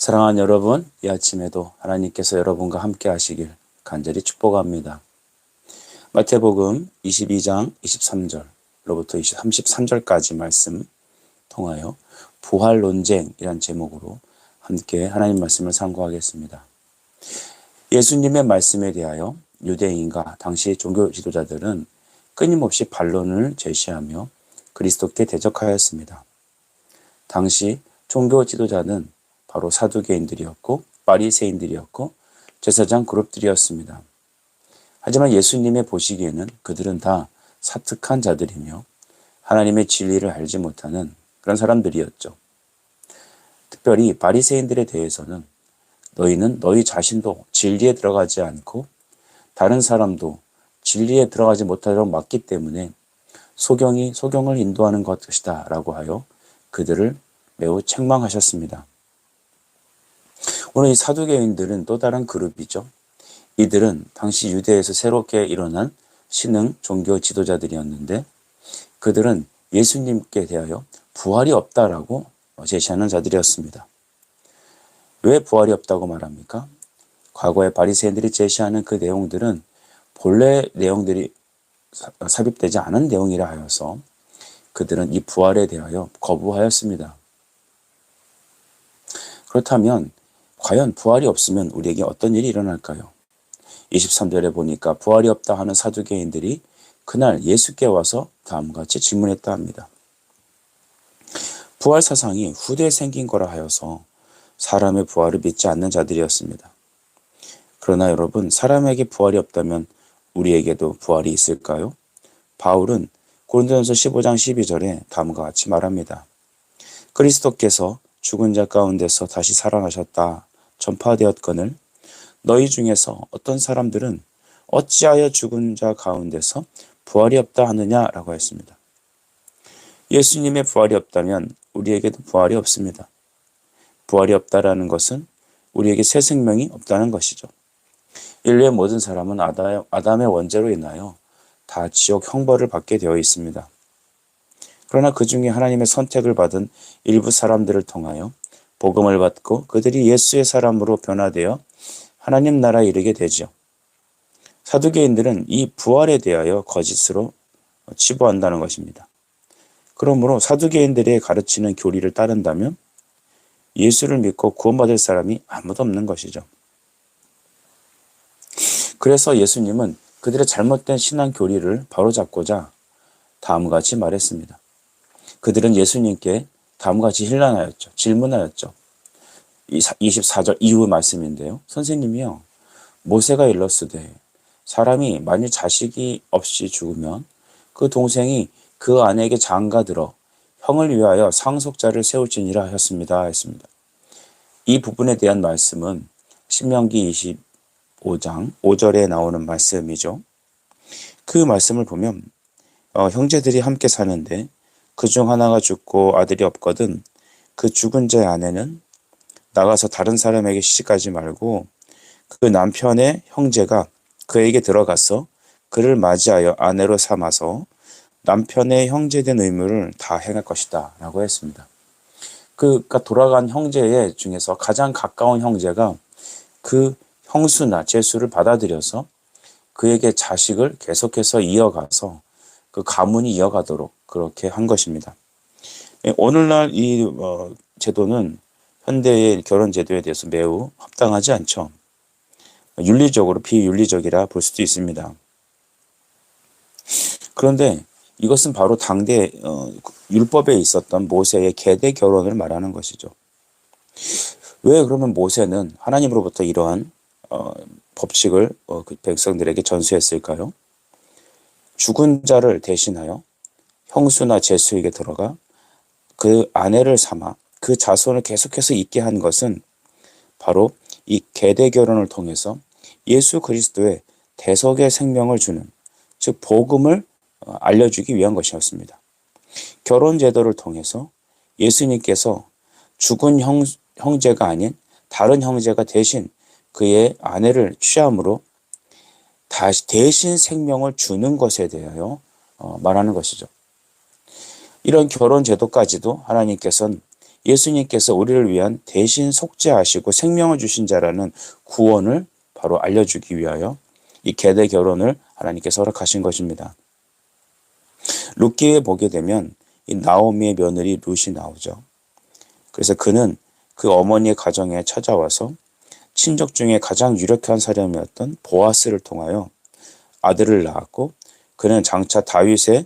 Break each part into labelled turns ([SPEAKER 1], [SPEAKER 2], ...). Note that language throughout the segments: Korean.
[SPEAKER 1] 사랑하는 여러분, 이 아침에도 하나님께서 여러분과 함께 하시길 간절히 축복합니다. 마태복음 22장 23절로부터 33절까지 말씀 통하여 부활 논쟁이란 제목으로 함께 하나님 말씀을 상고하겠습니다. 예수님의 말씀에 대하여 유대인과 당시 종교 지도자들은 끊임없이 반론을 제시하며 그리스도께 대적하였습니다. 당시 종교 지도자는 바로 사두개인들이었고 바리새인들이었고 제사장 그룹들이었습니다. 하지만 예수님의 보시기에는 그들은 다 사특한 자들이며 하나님의 진리를 알지 못하는 그런 사람들이었죠. 특별히 바리새인들에 대해서는 너희는 너희 자신도 진리에 들어가지 않고 다른 사람도 진리에 들어가지 못하도록 막기 때문에 소경이 소경을 인도하는 것이다 라고 하여 그들을 매우 책망하셨습니다. 오늘 이 사두개인들은 또 다른 그룹이죠. 이들은 당시 유대에서 새롭게 일어난 신흥 종교 지도자들이었는데 그들은 예수님께 대하여 부활이 없다라고 제시하는 자들이었습니다. 왜 부활이 없다고 말합니까? 과거에 바리새인들이 제시하는 그 내용들은 본래 내용들이 삽입되지 않은 내용이라 하여서 그들은 이 부활에 대하여 거부하였습니다. 그렇다면 과연 부활이 없으면 우리에게 어떤 일이 일어날까요? 23절에 보니까 부활이 없다 하는 사두개인들이 그날 예수께 와서 다음과 같이 질문했다 합니다. 부활 사상이 후대에 생긴 거라 하여서 사람의 부활을 믿지 않는 자들이었습니다. 그러나 여러분, 사람에게 부활이 없다면 우리에게도 부활이 있을까요? 바울은 고린도전서 15장 12절에 다음과 같이 말합니다. 그리스도께서 죽은 자 가운데서 다시 살아나셨다 전파되었거늘 너희 중에서 어떤 사람들은 어찌하여 죽은 자 가운데서 부활이 없다 하느냐라고 했습니다. 예수님의 부활이 없다면 우리에게도 부활이 없습니다. 부활이 없다라는 것은 우리에게 새 생명이 없다는 것이죠. 인류의 모든 사람은 아담의 원죄로 인하여 다 지옥 형벌을 받게 되어 있습니다. 그러나 그 중에 하나님의 선택을 받은 일부 사람들을 통하여 복음을 받고 그들이 예수의 사람으로 변화되어 하나님 나라에 이르게 되죠. 사두개인들은 이 부활에 대하여 거짓으로 치부한다는 것입니다. 그러므로 사두개인들의 가르치는 교리를 따른다면 예수를 믿고 구원받을 사람이 아무도 없는 것이죠. 그래서 예수님은 그들의 잘못된 신앙 교리를 바로잡고자 다음과 같이 말했습니다. 그들은 예수님께 다음과 같이 질문하였죠. 24절 이후 말씀인데요. 선생님이요, 모세가 일렀으되 사람이 만일 자식이 없이 죽으면 그 동생이 그 아내에게 장가들어 형을 위하여 상속자를 세울지니라 하였습니다. 했습니다. 이 부분에 대한 말씀은 신명기 25장 5절에 나오는 말씀이죠. 그 말씀을 보면 형제들이 함께 사는데 그중 하나가 죽고 아들이 없거든 그 죽은 자의 아내는 나가서 다른 사람에게 시집가지 말고 그 남편의 형제가 그에게 들어가서 그를 맞이하여 아내로 삼아서 남편의 형제된 의무를 다 행할 것이다 라고 했습니다. 그러니까 돌아간 형제 중에서 가장 가까운 형제가 그 형수나 제수를 받아들여서 그에게 자식을 계속해서 이어가서 그 가문이 이어가도록 그렇게 한 것입니다. 오늘날 이 제도는 현대의 결혼 제도에 대해서 매우 합당하지 않죠. 윤리적으로 비윤리적이라 볼 수도 있습니다. 그런데 이것은 바로 당대 율법에 있었던 모세의 계대 결혼을 말하는 것이죠. 왜 그러면 모세는 하나님으로부터 이러한 법칙을 그 백성들에게 전수했을까요? 죽은 자를 대신하여 형수나 제수에게 들어가 그 아내를 삼아 그 자손을 계속해서 있게 한 것은 바로 이 계대 결혼을 통해서 예수 그리스도의 대속의 생명을 주는, 즉 복음을 알려주기 위한 것이었습니다. 결혼 제도를 통해서 예수님께서 죽은 형제가 아닌 다른 형제가 대신 그의 아내를 취함으로 다시 대신 생명을 주는 것에 대하여 말하는 것이죠. 이런 결혼 제도까지도 하나님께서는 예수님께서 우리를 위한 대신 속죄하시고 생명을 주신 자라는 구원을 바로 알려주기 위하여 이 계대 결혼을 하나님께서 허락하신 것입니다. 룻기에 보게 되면 이 나오미의 며느리 룻이 나오죠. 그래서 그는 그 어머니의 가정에 찾아와서 친족 중에 가장 유력한 사람이었던 보아스를 통하여 아들을 낳았고, 그는 장차 다윗의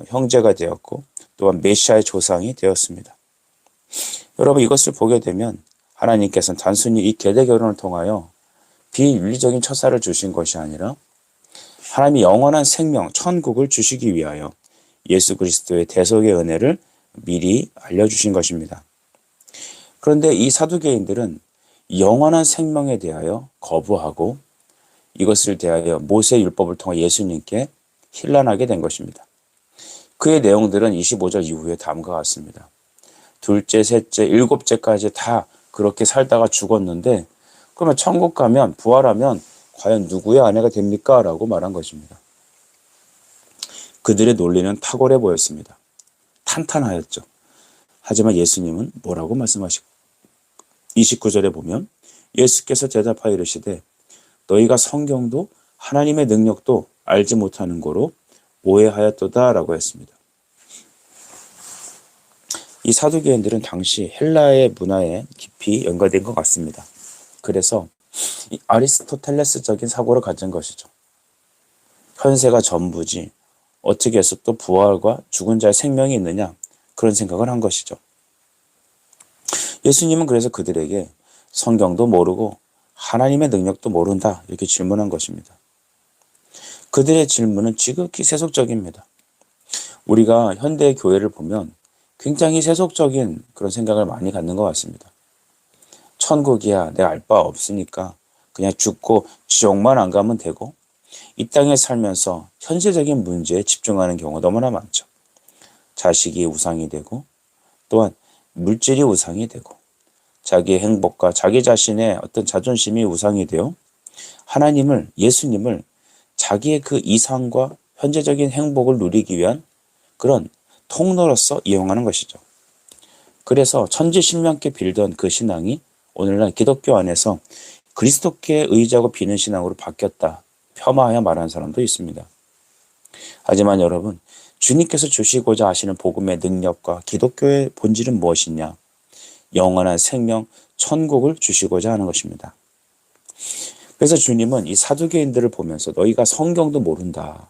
[SPEAKER 1] 형제가 되었고 또한 메시아의 조상이 되었습니다. 여러분, 이것을 보게 되면 하나님께서는 단순히 이 계대 결혼을 통하여 비윤리적인 처사를 주신 것이 아니라 하나님이 영원한 생명, 천국을 주시기 위하여 예수 그리스도의 대속의 은혜를 미리 알려주신 것입니다. 그런데 이 사두개인들은 영원한 생명에 대하여 거부하고 이것을 대하여 모세 율법을 통해 예수님께 힐난하게 된 것입니다. 그의 내용들은 25절 이후에 다음과 같습니다. 둘째, 셋째, 일곱째까지 다 그렇게 살다가 죽었는데 그러면 천국 가면 부활하면 과연 누구의 아내가 됩니까? 라고 말한 것입니다. 그들의 논리는 탁월해 보였습니다. 탄탄하였죠. 하지만 예수님은 뭐라고 말씀하시고 29절에 보면 예수께서 대답하여 이르시되 너희가 성경도 하나님의 능력도 알지 못하는 거로 오해하였도다 라고 했습니다. 이 사두개인들은 당시 헬라의 문화에 깊이 연관된 것 같습니다. 그래서 이 아리스토텔레스적인 사고를 가진 것이죠. 현세가 전부지 어떻게 해서 또 부활과 죽은 자의 생명이 있느냐, 그런 생각을 한 것이죠. 예수님은 그래서 그들에게 성경도 모르고 하나님의 능력도 모른다 이렇게 질문한 것입니다. 그들의 질문은 지극히 세속적입니다. 우리가 현대 교회를 보면 굉장히 세속적인 그런 생각을 많이 갖는 것 같습니다. 천국이야 내가 알 바 없으니까 그냥 죽고 지옥만 안 가면 되고, 이 땅에 살면서 현실적인 문제에 집중하는 경우가 너무나 많죠. 자식이 우상이 되고 또한 물질이 우상이 되고 자기의 행복과 자기 자신의 어떤 자존심이 우상이 되어 하나님을, 예수님을 자기의 그 이상과 현재적인 행복을 누리기 위한 그런 통로로서 이용하는 것이죠. 그래서 천지신명께 빌던 그 신앙이 오늘날 기독교 안에서 그리스도께 의지하고 비는 신앙으로 바뀌었다, 폄하하여 말하는 사람도 있습니다. 하지만 여러분, 주님께서 주시고자 하시는 복음의 능력과 기독교의 본질은 무엇이냐? 영원한 생명, 천국을 주시고자 하는 것입니다. 그래서 주님은 이 사두개인들을 보면서 너희가 성경도 모른다,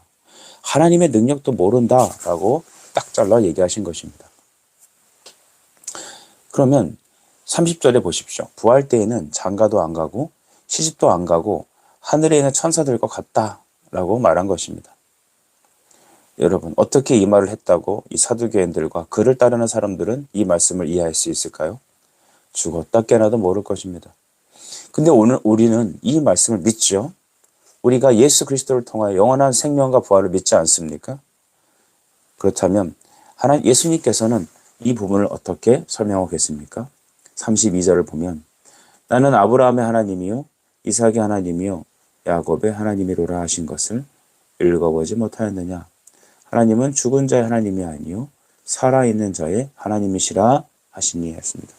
[SPEAKER 1] 하나님의 능력도 모른다 라고 딱 잘라 얘기하신 것입니다. 그러면 30절에 보십시오. 부활 때에는 장가도 안 가고 시집도 안 가고 하늘에 있는 천사들과 같다 라고 말한 것입니다. 여러분, 어떻게 이 말을 했다고 이 사두개인들과 그를 따르는 사람들은 이 말씀을 이해할 수 있을까요? 죽었다 깨나도 모를 것입니다. 근데 오늘 우리는 이 말씀을 믿죠. 우리가 예수 그리스도를 통하여 영원한 생명과 부활을 믿지 않습니까? 그렇다면 하나님 예수님께서는 이 부분을 어떻게 설명하고 계십니까? 32절을 보면 나는 아브라함의 하나님이요 이삭의 하나님이요 야곱의 하나님이로라 하신 것을 읽어보지 못하였느냐? 하나님은 죽은 자의 하나님이 아니요 살아있는 자의 하나님이시라 하시니 했습니다.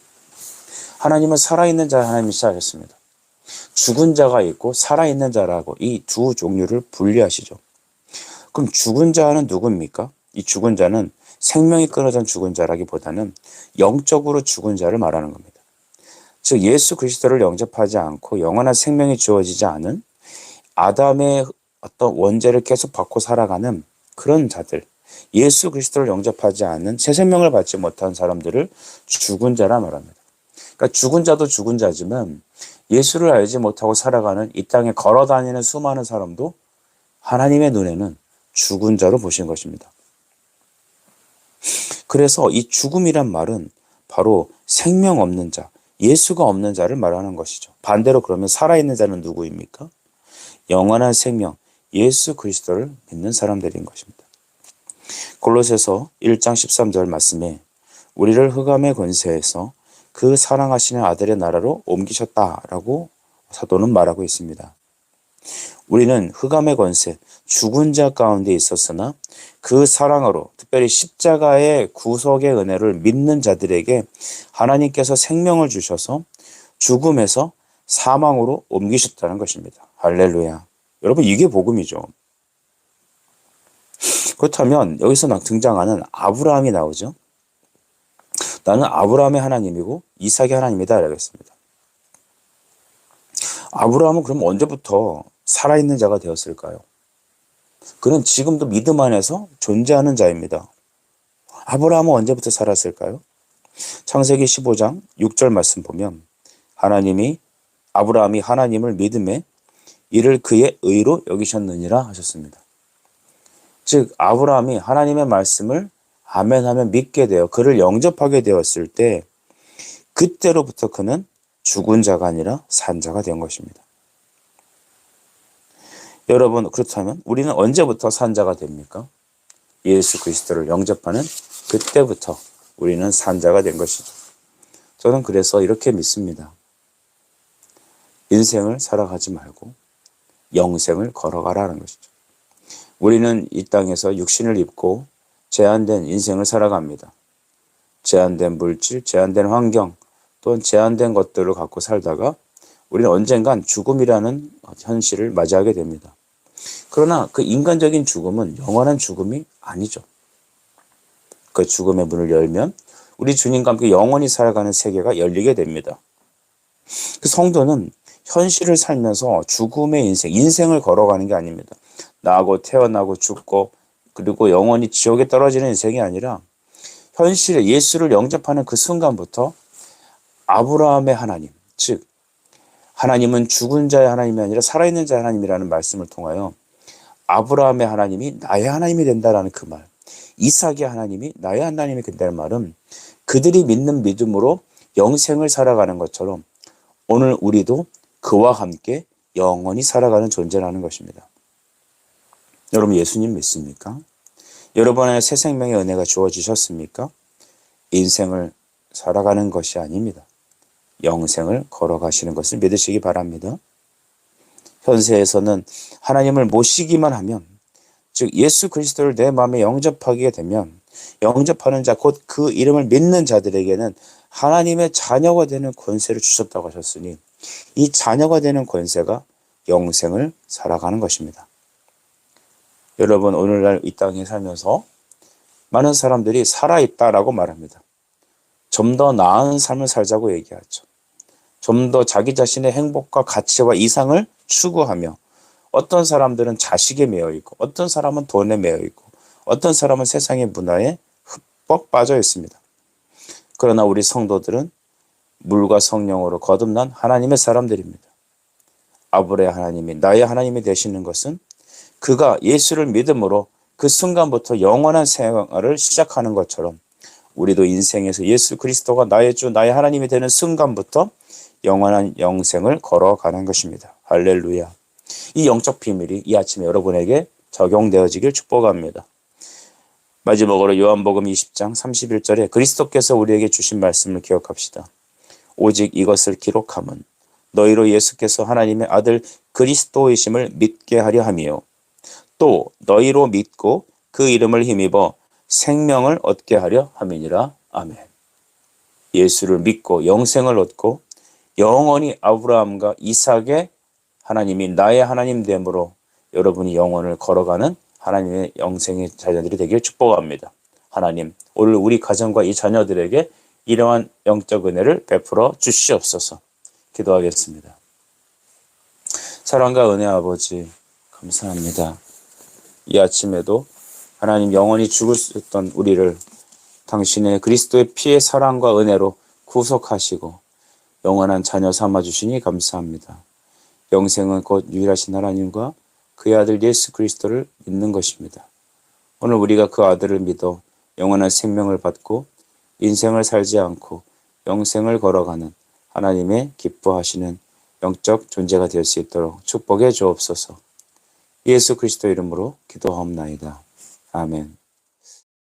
[SPEAKER 1] 하나님은 살아있는 자의 하나님이시라 하셨습니다. 죽은 자가 있고 살아있는 자라고 이 두 종류를 분리하시죠. 그럼 죽은 자는 누굽니까? 이 죽은 자는 생명이 끊어진 죽은 자라기보다는 영적으로 죽은 자를 말하는 겁니다. 즉 예수 그리스도를 영접하지 않고 영원한 생명이 주어지지 않은 아담의 어떤 원죄를 계속 받고 살아가는 그런 자들, 예수 그리스도를 영접하지 않은 새 생명을 받지 못한 사람들을 죽은 자라 말합니다. 그러니까 죽은 자도 죽은 자지만 예수를 알지 못하고 살아가는 이 땅에 걸어다니는 수많은 사람도 하나님의 눈에는 죽은 자로 보신 것입니다. 그래서 이 죽음이란 말은 바로 생명 없는 자, 예수가 없는 자를 말하는 것이죠. 반대로 그러면 살아있는 자는 누구입니까? 영원한 생명, 예수 그리스도를 믿는 사람들인 것입니다. 골로새서 1장 13절 말씀에 우리를 흑암의 권세에서 그 사랑하시는 아들의 나라로 옮기셨다라고 사도는 말하고 있습니다. 우리는 흑암의 권세, 죽은 자 가운데 있었으나 그 사랑으로 특별히 십자가의 구속의 은혜를 믿는 자들에게 하나님께서 생명을 주셔서 죽음에서 사망으로 옮기셨다는 것입니다. 할렐루야. 여러분, 이게 복음이죠. 그렇다면 여기서 등장하는 아브라함이 나오죠. 나는 아브라함의 하나님이고 이삭의 하나님이다 라고 했습니다. 아브라함은 그럼 언제부터 살아있는 자가 되었을까요? 그는 지금도 믿음 안에서 존재하는 자입니다. 아브라함은 언제부터 살았을까요? 창세기 15장 6절 말씀 보면 아브라함이 하나님을 믿음에 이를 그의 의로 여기셨느니라 하셨습니다. 즉 아브라함이 하나님의 말씀을 아멘하면 믿게 되어 그를 영접하게 되었을 때 그때로부터 그는 죽은 자가 아니라 산 자가 된 것입니다. 여러분, 그렇다면 우리는 언제부터 산 자가 됩니까? 예수 그리스도를 영접하는 그때부터 우리는 산 자가 된 것이죠. 저는 그래서 이렇게 믿습니다. 인생을 살아가지 말고 영생을 걸어가라는 것이죠. 우리는 이 땅에서 육신을 입고 제한된 인생을 살아갑니다. 제한된 물질, 제한된 환경, 또는 제한된 것들을 갖고 살다가 우리는 언젠간 죽음이라는 현실을 맞이하게 됩니다. 그러나 그 인간적인 죽음은 영원한 죽음이 아니죠. 그 죽음의 문을 열면 우리 주님과 함께 영원히 살아가는 세계가 열리게 됩니다. 그 성도는 현실을 살면서 죽음의 인생을 걸어가는 게 아닙니다. 나고 태어나고 죽고 그리고 영원히 지옥에 떨어지는 인생이 아니라 현실에 예수를 영접하는 그 순간부터 아브라함의 하나님, 즉 하나님은 죽은 자의 하나님이 아니라 살아있는 자의 하나님이라는 말씀을 통하여 아브라함의 하나님이 나의 하나님이 된다라는 그 말, 이삭의 하나님이 나의 하나님이 된다는 말은 그들이 믿는 믿음으로 영생을 살아가는 것처럼 오늘 우리도 그와 함께 영원히 살아가는 존재라는 것입니다. 여러분, 예수님 믿습니까? 여러분의 새 생명의 은혜가 주어지셨습니까? 인생을 살아가는 것이 아닙니다. 영생을 걸어가시는 것을 믿으시기 바랍니다. 현세에서는 하나님을 모시기만 하면, 즉 예수 그리스도를 내 마음에 영접하게 되면 영접하는 자, 곧 그 이름을 믿는 자들에게는 하나님의 자녀가 되는 권세를 주셨다고 하셨으니 이 자녀가 되는 권세가 영생을 살아가는 것입니다. 여러분, 오늘날 이 땅에 살면서 많은 사람들이 살아있다라고 말합니다. 좀 더 나은 삶을 살자고 얘기하죠. 좀 더 자기 자신의 행복과 가치와 이상을 추구하며 어떤 사람들은 자식에 매여 있고 어떤 사람은 돈에 매여 있고 어떤 사람은 세상의 문화에 흠뻑 빠져 있습니다. 그러나 우리 성도들은 물과 성령으로 거듭난 하나님의 사람들입니다. 아브라함의 하나님이 나의 하나님이 되시는 것은 그가 예수를 믿음으로 그 순간부터 영원한 생활을 시작하는 것처럼 우리도 인생에서 예수 그리스도가 나의 주, 나의 하나님이 되는 순간부터 영원한 영생을 걸어가는 것입니다. 할렐루야. 이 영적 비밀이 이 아침에 여러분에게 적용되어지길 축복합니다. 마지막으로 요한복음 20장 31절에 그리스도께서 우리에게 주신 말씀을 기억합시다. 오직 이것을 기록함은 너희로 예수께서 하나님의 아들 그리스도이심을 믿게 하려 함이요 또 너희로 믿고 그 이름을 힘입어 생명을 얻게 하려 함이니라. 아멘. 예수를 믿고 영생을 얻고 영원히 아브라함과 이삭의 하나님이 나의 하나님 됨으로 여러분이 영혼을 걸어가는 하나님의 영생의 자녀들이 되길 축복합니다. 하나님, 오늘 우리 가정과 이 자녀들에게 이러한 영적 은혜를 베풀어 주시옵소서. 기도하겠습니다. 사랑과 은혜 아버지 감사합니다. 이 아침에도 하나님 영원히 죽을 수 있던 우리를 당신의 그리스도의 피의 사랑과 은혜로 구속하시고 영원한 자녀 삼아주시니 감사합니다. 영생은 곧 유일하신 하나님과 그의 아들 예수 그리스도를 믿는 것입니다. 오늘 우리가 그 아들을 믿어 영원한 생명을 받고 인생을 살지 않고 영생을 걸어가는 하나님의 기뻐하시는 영적 존재가 될 수 있도록 축복해 주옵소서. 예수 그리스도 이름으로 기도하옵나이다. 아멘.